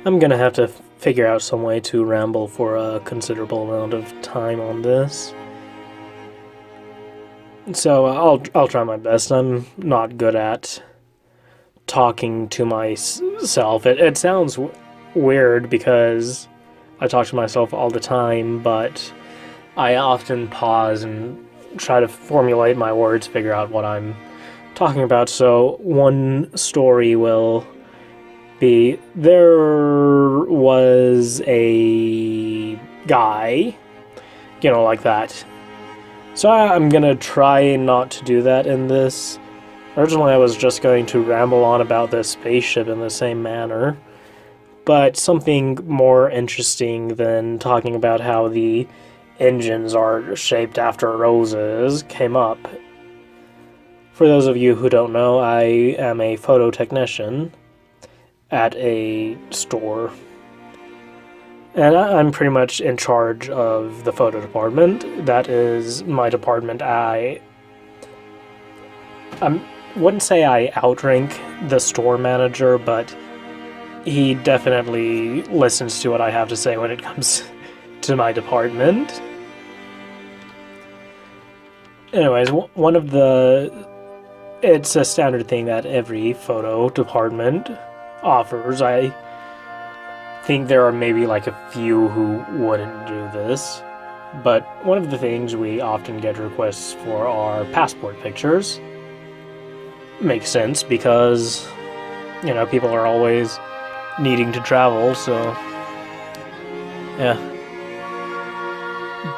I'm gonna have to figure out some way to ramble for a considerable amount of time on this. So I'll try my best. I'm not good at talking to myself. It sounds weird because I talk to myself all the time, but I often pause and try to formulate my words, figure out what I'm talking about. So one story will be, there was a guy, like that. So I'm gonna try not to do that in this. Originally I was just going to ramble on about this spaceship in the same manner, but something more interesting than talking about how the engines are shaped after roses came up. For those of you who don't know, I am a photo technician at a store. And I'm pretty much in charge of the photo department. That is my department. I wouldn't say I outrank the store manager, but he definitely listens to what I have to say when it comes to my department. Anyways, it's a standard thing that every photo department offers. I think there are maybe like a few who wouldn't do this, but one of the things we often get requests for are passport pictures. Makes sense because, people are always needing to travel, so yeah.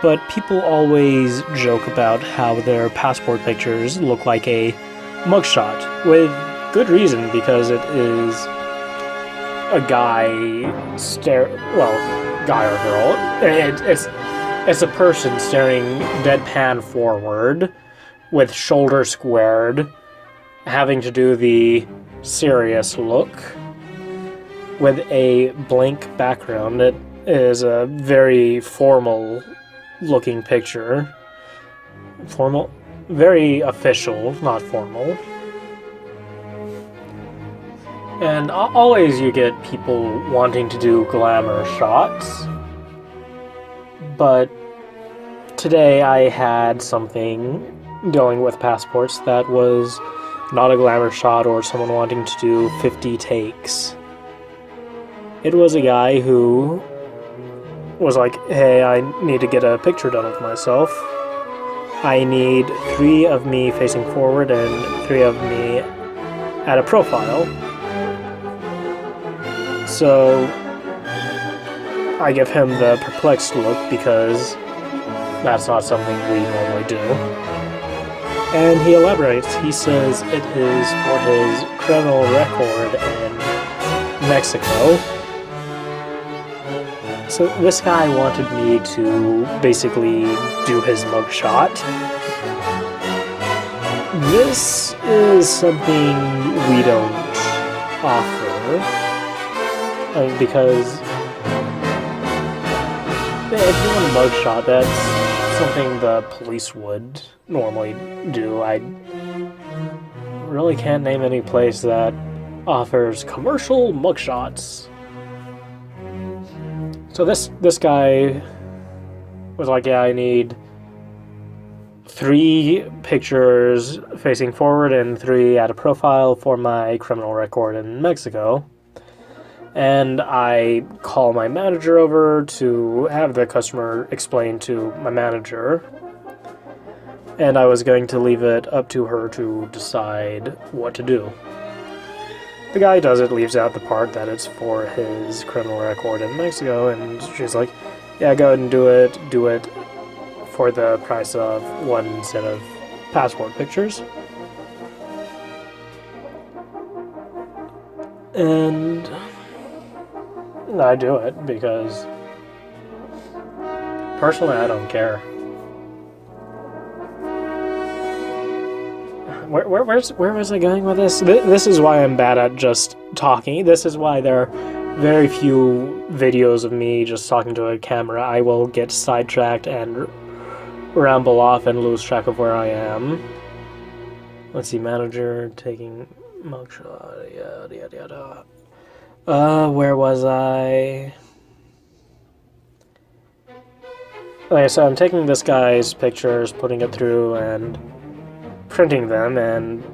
But people always joke about how their passport pictures look like a mugshot, with good reason, because it is a guy guy or girl. It's a person staring deadpan forward, with shoulders squared, having to do the serious look, with a blank background. It is a very formal looking picture. Formal? Very official, not formal. And always you get people wanting to do glamour shots. But today I had something dealing with passports that was not a glamour shot or someone wanting to do 50 takes. It was a guy who was like, hey, I need to get a picture done of myself. I need 3 of me facing forward and 3 of me at a profile. So I give him the perplexed look because that's not something we normally do. And he elaborates. He says it is for his criminal record in Mexico. So this guy wanted me to basically do his mugshot. This is something we don't offer, because if you want a mugshot, that's something the police would normally do. I really can't name any place that offers commercial mugshots. So this guy was like, yeah, I need 3 pictures facing forward and 3 at a profile for my criminal record in Mexico. And I call my manager over to have the customer explain to my manager. And I was going to leave it up to her to decide what to do. The guy does it, leaves out the part that it's for his criminal record in Mexico, and she's like, yeah, go ahead and do it for the price of 1 set of passport pictures. And I do it because personally I don't care. Where was I going with this? This is why I'm bad at just talking. This is why there are very few videos of me just talking to a camera. I will get sidetracked and ramble off and lose track of where I am. Let's see, manager taking mugshot, yada yada yada. Where was I? Like I said, I'm taking this guy's pictures, putting it through, and printing them, and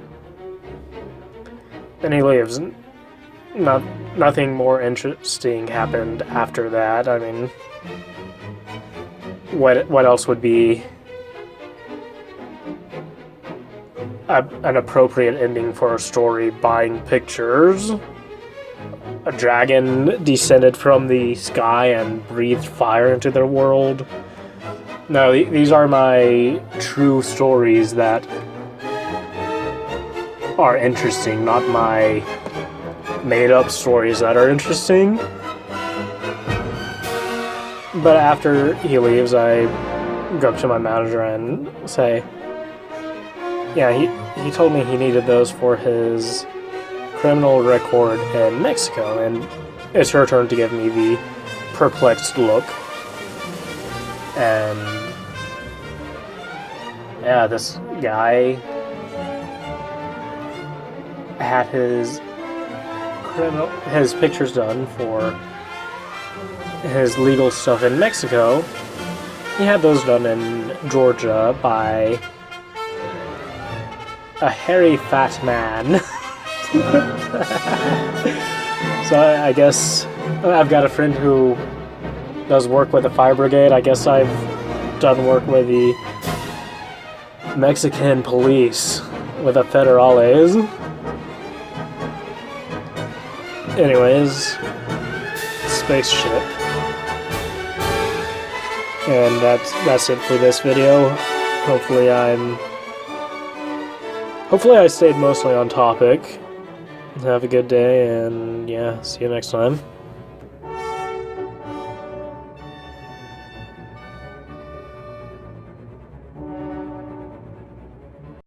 then he leaves. Nothing more interesting happened after that. I mean, what else would be an appropriate ending for a story? Buying pictures? A dragon descended from the sky and breathed fire into their world? No, these are my true stories that are interesting, not my made-up stories that are interesting. But after he leaves, I go up to my manager and say, yeah, he told me he needed those for his criminal record in Mexico, and it's her turn to give me the perplexed look. And yeah, this guy had his pictures done for his legal stuff in Mexico. He had those done in Georgia by a hairy fat man. So I guess I've got a friend who does work with the fire brigade. I guess I've done work with the Mexican police, with the federales. Anyways, spaceship. And that's it for this video. Hopefully I stayed mostly on topic. Have a good day, and yeah, see you next time.